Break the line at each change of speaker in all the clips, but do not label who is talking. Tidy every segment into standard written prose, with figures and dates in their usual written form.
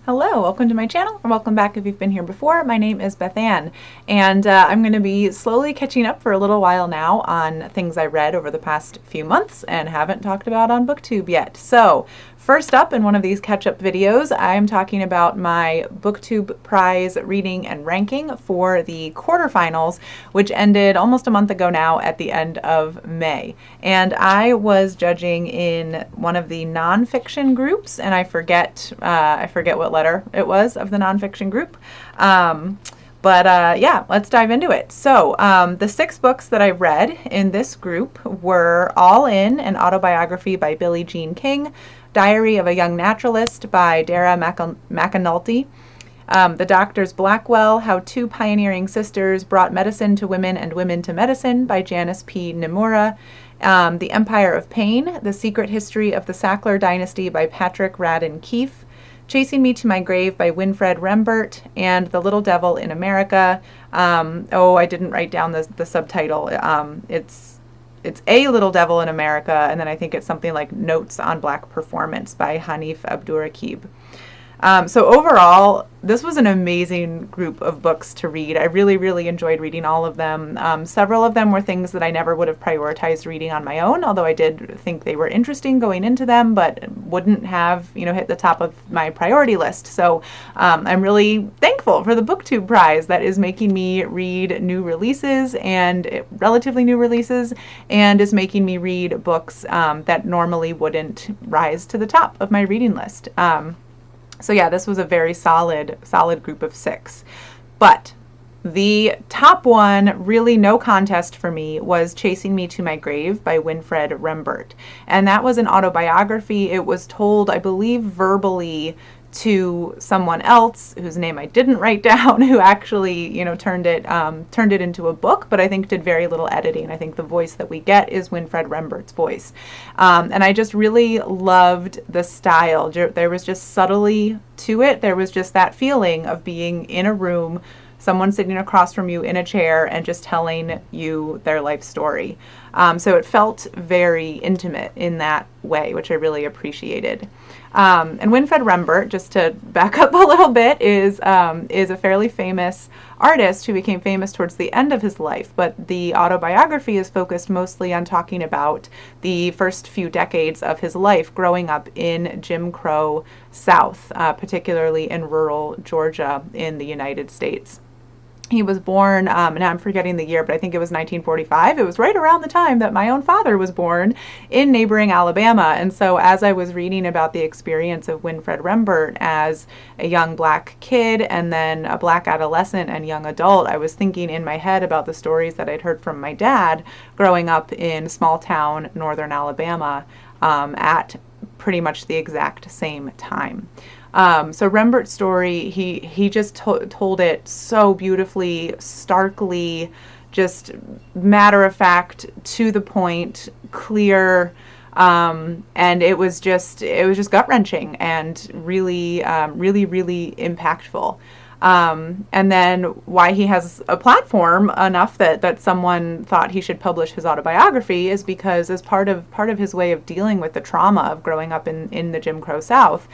Hello, welcome to my channel, or welcome back if you've been here before. My name is Beth Ann, and I'm going to be slowly catching up for a little while now on things I read over the past few months and haven't talked about on BookTube yet. So, first up in one of these catch-up videos, I'm talking about my BookTube Prize reading and ranking for the quarterfinals, which ended almost a month ago now at the end of May. And I was judging in one of the nonfiction groups, and I forget what letter it was of the nonfiction group. Yeah, let's dive into it. So the 6 books that I read in this group were All In, an autobiography by Billie Jean King, Diary of a Young Naturalist by Dara McAnulty, The Doctor's Blackwell, How Two Pioneering Sisters Brought Medicine to Women and Women to Medicine by Janice P. Nimura, The Empire of Pain, The Secret History of the Sackler Dynasty by Patrick Radden Keefe, Chasing Me to My Grave by Winfred Rembert, and The Little Devil in America. I didn't write down the subtitle. It's A Little Devil in America, and then I think it's something like Notes on Black Performance by Hanif Abdurraqib. So overall, this was an amazing group of books to read. I really enjoyed reading all of them. Several of them were things that I never would have prioritized reading on my own, although I did think they were interesting going into them, but wouldn't have, hit the top of my priority list. So I'm really thankful for the BookTube Prize that is making me read new releases and relatively new releases, and is making me read books that normally wouldn't rise to the top of my reading list. So yeah, this was a very solid group of 6. But the top one, really no contest for me, was Chasing Me to My Grave by Winfred Rembert. And that was an autobiography. It was told, I believe, verbally to someone else whose name I didn't write down, who actually, turned it into a book, but I think did very little editing. I think the voice that we get is Winfred Rembert's voice. And I just really loved the style. There was just subtlety to it. There was just that feeling of being in a room, someone sitting across from you in a chair and just telling you their life story. So it felt very intimate in that way, which I really appreciated. And Winfred Rembert, just to back up a little bit, is a fairly famous artist who became famous towards the end of his life, but the autobiography is focused mostly on talking about the first few decades of his life growing up in Jim Crow South, particularly in rural Georgia in the United States. He was born, and I'm forgetting the year, but I think it was 1945. It was right around the time that my own father was born in neighboring Alabama. And so as I was reading about the experience of Winfred Rembert as a young black kid and then a black adolescent and young adult, I was thinking in my head about the stories that I'd heard from my dad growing up in small town northern Alabama at pretty much the exact same time. So Rembert's story, he just told it so beautifully, starkly, just matter of fact, to the point, clear, and it was just gut-wrenching and really impactful. And then why he has a platform enough that someone thought he should publish his autobiography is because as part of his way of dealing with the trauma of growing up in the Jim Crow South,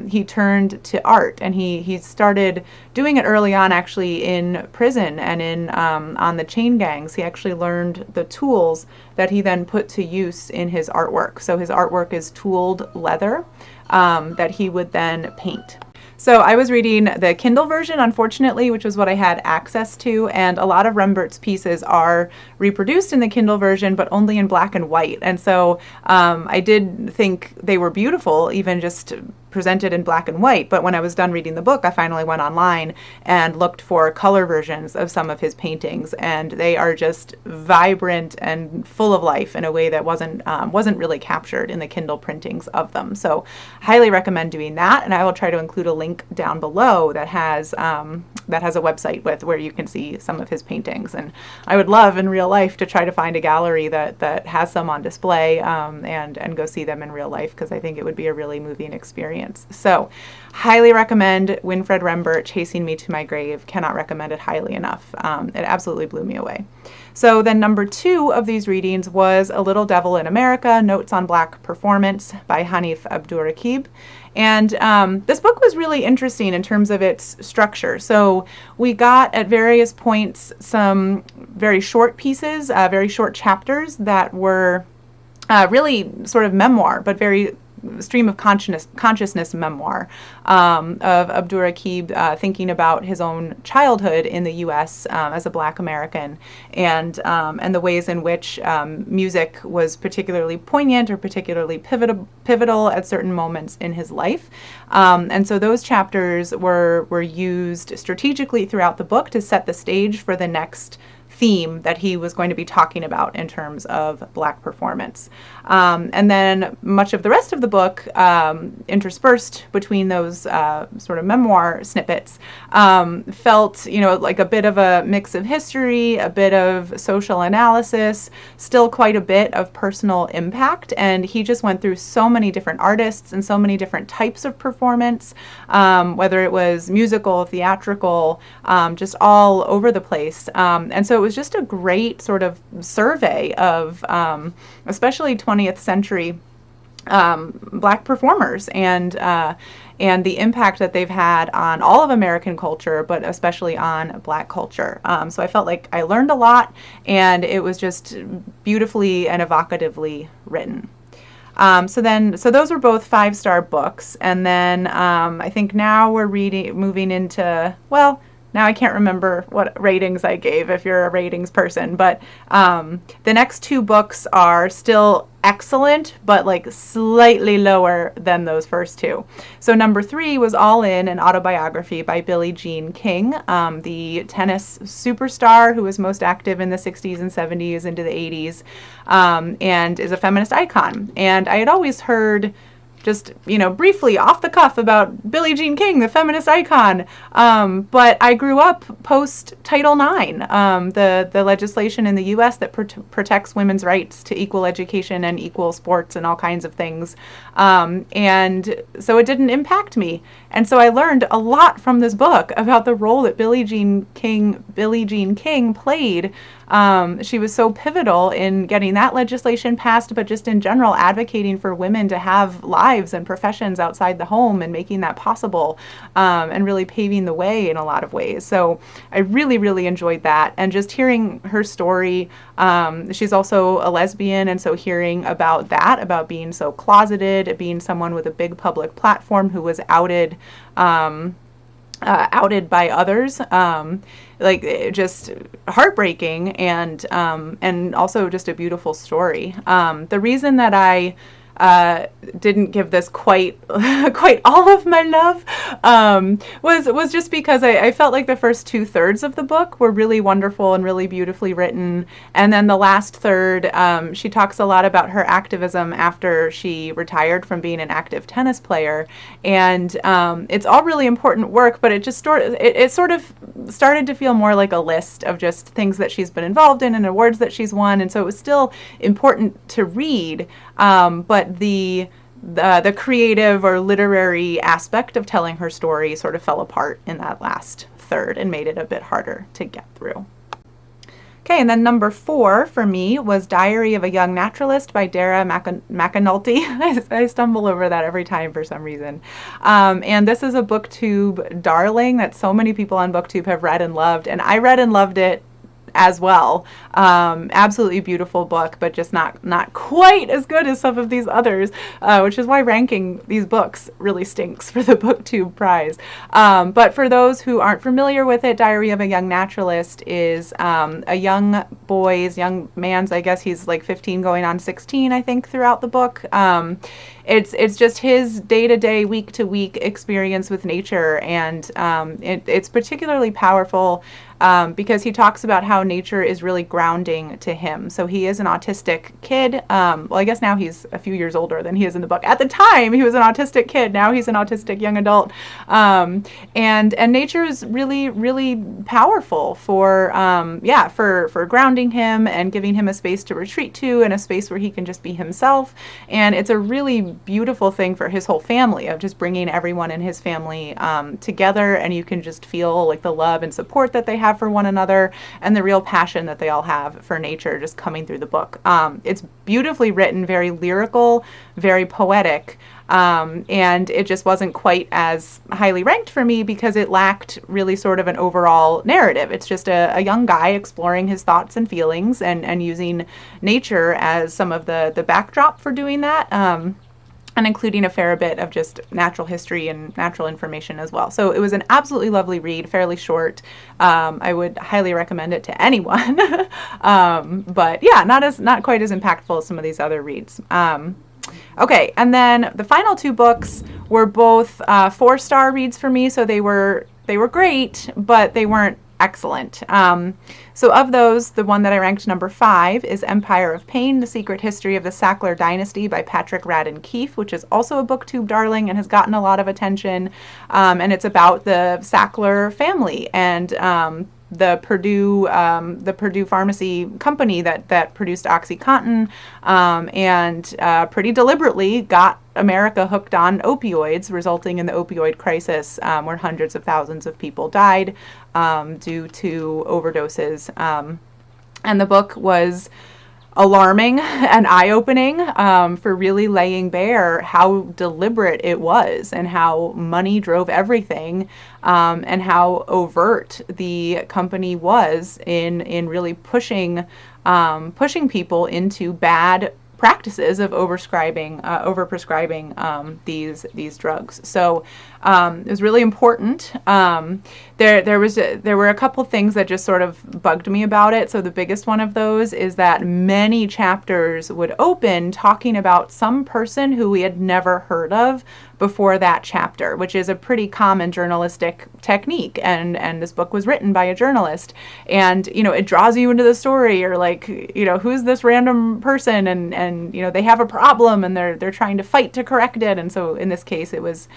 he turned to art, and he started doing it early on, actually in prison and in on the chain gangs. He actually learned the tools that he then put to use in his artwork. So his artwork is tooled leather that he would then paint. So I was reading the Kindle version, unfortunately, which was what I had access to, and a lot of Rembert's pieces are reproduced in the Kindle version, but only in black and white. And so I did think they were beautiful, even just presented in black and white, but when I was done reading the book, I finally went online and looked for color versions of some of his paintings, and they are just vibrant and full of life in a way that wasn't really captured in the Kindle printings of them. So highly recommend doing that, and I will try to include a link down below that has a website where you can see some of his paintings. And I would love in real life to try to find a gallery that has some on display and go see them in real life, because I think it would be a really moving experience. So highly recommend Winfred Rembert, Chasing Me to My Grave. Cannot recommend it highly enough. It absolutely blew me away. So then number 2 of these readings was A Little Devil in America, Notes on Black Performance by Hanif Abdurraqib. And this book was really interesting in terms of its structure. So we got at various points some very short pieces, very short chapters that were really sort of memoir, but very stream of consciousness memoir of Abdurraqib thinking about his own childhood in the U.S. As a Black American, and the ways in which music was particularly poignant or particularly pivotal at certain moments in his life. And so those chapters were used strategically throughout the book to set the stage for the next theme that he was going to be talking about in terms of Black performance. And then much of the rest of the book, interspersed between those sort of memoir snippets, felt, like a bit of a mix of history, a bit of social analysis, still quite a bit of personal impact. And he just went through so many different artists and so many different types of performance, whether it was musical, theatrical, just all over the place. And so it was just a great sort of survey of especially 20th century Black performers and the impact that they've had on all of American culture, but especially on Black culture. So I felt like I learned a lot, and it was just beautifully and evocatively written. So those were both 5-star books, and then I think now we're moving into, well, now I can't remember what ratings I gave if you're a ratings person, but the next 2 books are still excellent, but like slightly lower than those first 2. So number 3 was All In, an autobiography by Billie Jean King, the tennis superstar who was most active in the 60s and 70s into the 80s, and is a feminist icon. And I had always heard just, briefly off the cuff about Billie Jean King, the feminist icon. But I grew up post Title IX, the legislation in the U.S. that protects women's rights to equal education and equal sports and all kinds of things. And so it didn't impact me. And so I learned a lot from this book about the role that Billie Jean King played. She was so pivotal in getting that legislation passed, but just in general advocating for women to have lives and professions outside the home and making that possible, and really paving the way in a lot of ways. So I really, really enjoyed that. And just hearing her story, she's also a lesbian, and so hearing about that, about being so closeted, being someone with a big public platform who was outed by others, just heartbreaking, and also just a beautiful story. The reason that I didn't give this quite all of my love was just because I felt like the first 2/3 of the book were really wonderful and really beautifully written, and then the last third, she talks a lot about her activism after she retired from being an active tennis player, and it's all really important work, but it sort of started to feel more like a list of just things that she's been involved in and awards that she's won, and so it was still important to read, but the creative or literary aspect of telling her story sort of fell apart in that last third and made it a bit harder to get through. Okay, and then number 4 for me was Diary of a Young Naturalist by Dara McAnulty. I stumble over that every time for some reason. And this is a BookTube darling that so many people on BookTube have read and loved, and I read and loved it as well. Absolutely beautiful book, but just not quite as good as some of these others, which is why ranking these books really stinks for the BookTube Prize. But for those who aren't familiar with it, Diary of a Young Naturalist is a young man's, I guess he's like 15 going on 16, I think, throughout the book. It's just his day-to-day, week-to-week experience with nature, and it's particularly powerful because he talks about how nature is really grounding to him. So he is an autistic kid. Well, I guess now he's a few years older than he is in the book. At the time, he was an autistic kid. Now he's an autistic young adult. And nature is really, really powerful for grounding him and giving him a space to retreat to and a space where he can just be himself. And it's a really beautiful thing for his whole family, of just bringing everyone in his family together, and you can just feel like the love and support that they have for one another, and the real passion that they all have for nature just coming through the book. It's beautifully written, very lyrical, very poetic. And it just wasn't quite as highly ranked for me because it lacked really sort of an overall narrative. It's just a young guy exploring his thoughts and feelings, and using nature as some of the backdrop for doing that. And including a fair bit of just natural history and natural information as well. So it was an absolutely lovely read, fairly short. I would highly recommend it to anyone. But yeah, not quite as impactful as some of these other reads. Okay, and then the final two books were both 4-star reads for me, so they were great, but they weren't excellent. So of those, the one that I ranked number 5 is Empire of Pain, The Secret History of the Sackler Dynasty by Patrick Radden Keefe, which is also a BookTube darling and has gotten a lot of attention. And it's about the Sackler family and the Purdue Pharmacy company that produced OxyContin, and pretty deliberately got America hooked on opioids, resulting in the opioid crisis, where hundreds of thousands of people died due to overdoses. And the book was alarming and eye-opening for really laying bare how deliberate it was, and how money drove everything, and how overt the company was in really pushing people into bad practices of overprescribing these drugs. So it was really important. There were a couple things that just sort of bugged me about it. So the biggest one of those is that many chapters would open talking about some person who we had never heard of before that chapter, which is a pretty common journalistic technique. And this book was written by a journalist, and it draws you into the story, or like, who's this random person, and they have a problem and they're trying to fight to correct it. And so in this case, it was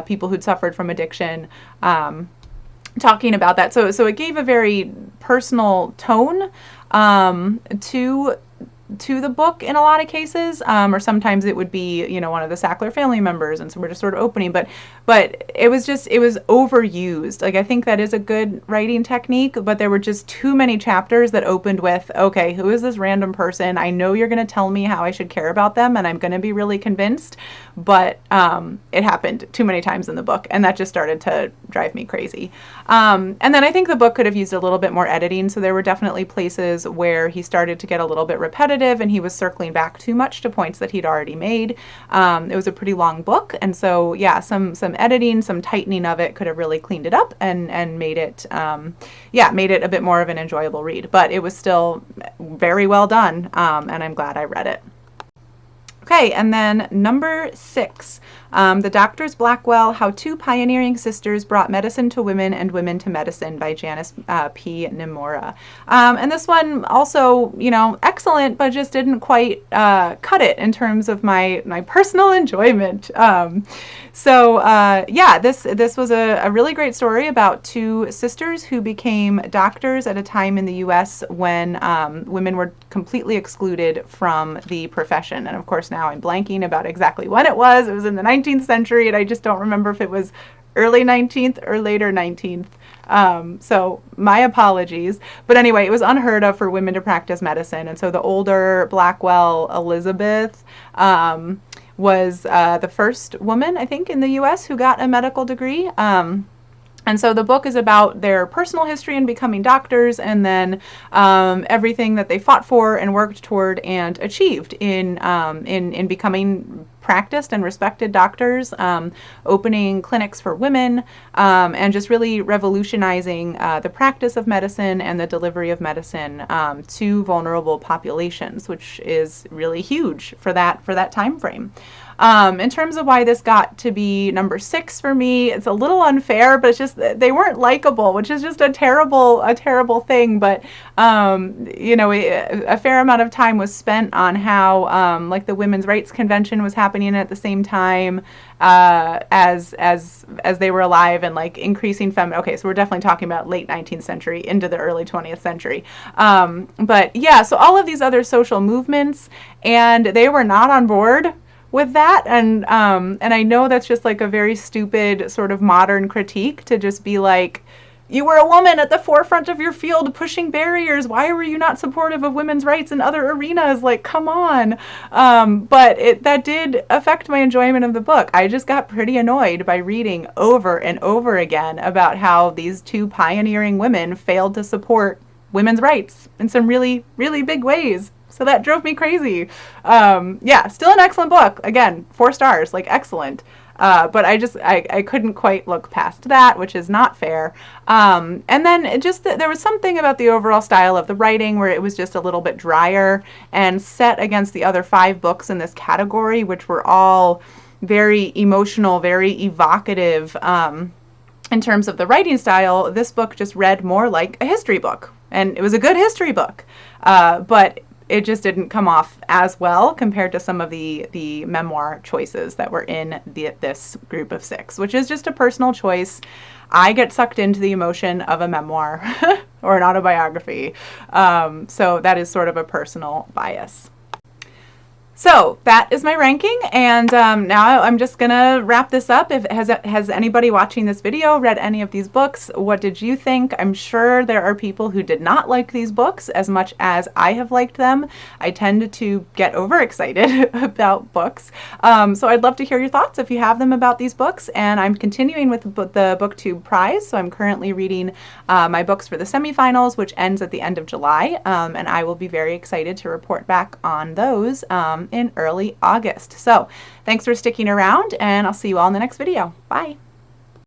people who'd suffered from addiction, talking about that. So it gave a very personal tone to the book in a lot of cases, or sometimes it would be one of the Sackler family members, and so we're just sort of opening, but it was overused. Like, I think that is a good writing technique, but there were just too many chapters that opened with, okay, who is this random person? I know you're going to tell me how I should care about them, and I'm going to be really convinced, but it happened too many times in the book, and that just started to drive me crazy. And then I think the book could have used a little bit more editing, so there were definitely places where he started to get a little bit repetitive, and he was circling back too much to points that he'd already made. It was a pretty long book, and so yeah, some editing, some tightening of it could have really cleaned it up and made it made it a bit more of an enjoyable read. But it was still very well done, and I'm glad I read it. Okay, and then number 6, The Doctors Blackwell, How Two Pioneering Sisters Brought Medicine to Women and Women to Medicine by Janice P. Nimura. And this one also, excellent, but just didn't quite cut it in terms of my personal enjoyment. This was a really great story about two sisters who became doctors at a time in the U.S. when women were completely excluded from the profession. And of course, now I'm blanking about exactly when it was. It was in the 19th century, and I just don't remember if it was early 19th or later 19th. So my apologies. But anyway, it was unheard of for women to practice medicine. And so the older Blackwell Elizabeth was the first woman, I think, in the U.S. who got a medical degree. And so the book is about their personal history in becoming doctors, and then everything that they fought for and worked toward and achieved in becoming practiced and respected doctors, opening clinics for women, and just really revolutionizing the practice of medicine and the delivery of medicine to vulnerable populations, which is really huge for that time frame. In terms of why this got to be number 6 for me, it's a little unfair, but it's just they weren't likable, which is just a terrible thing. But a fair amount of time was spent on how like the Women's Rights Convention was happening at the same time as they were alive, and like increasing okay, so we're definitely talking about late 19th century into the early 20th century. But yeah, so all of these other social movements, and they were not on board with that. And I know that's just like a very stupid sort of modern critique to just be like, you were a woman at the forefront of your field pushing barriers. Why were you not supportive of women's rights in other arenas? Like, come on. But that did affect my enjoyment of the book. I just got pretty annoyed by reading over and over again about how these two pioneering women failed to support women's rights in some really, really big ways. So that drove me crazy. Yeah, still an excellent book. Again, 4 stars, like excellent. But I couldn't quite look past that, which is not fair. And then there was something about the overall style of the writing where it was just a little bit drier and set against the other 5 books in this category, which were all very emotional, very evocative. In terms of the writing style, this book just read more like a history book. And it was a good history book. But it just didn't come off as well compared to some of the memoir choices that were in this group of 6, which is just a personal choice. I get sucked into the emotion of a memoir or an autobiography. So that is sort of a personal bias. So that is my ranking, and now I'm just gonna wrap this up. Has anybody watching this video read any of these books? What did you think? I'm sure there are people who did not like these books as much as I have liked them. I tend to get overexcited about books, so I'd love to hear your thoughts if you have them about these books. And I'm continuing with the BookTube Prize, so I'm currently reading my books for the semifinals, which ends at the end of July, and I will be very excited to report back on those in early August. So thanks for sticking around, and I'll see you all in the next video. Bye.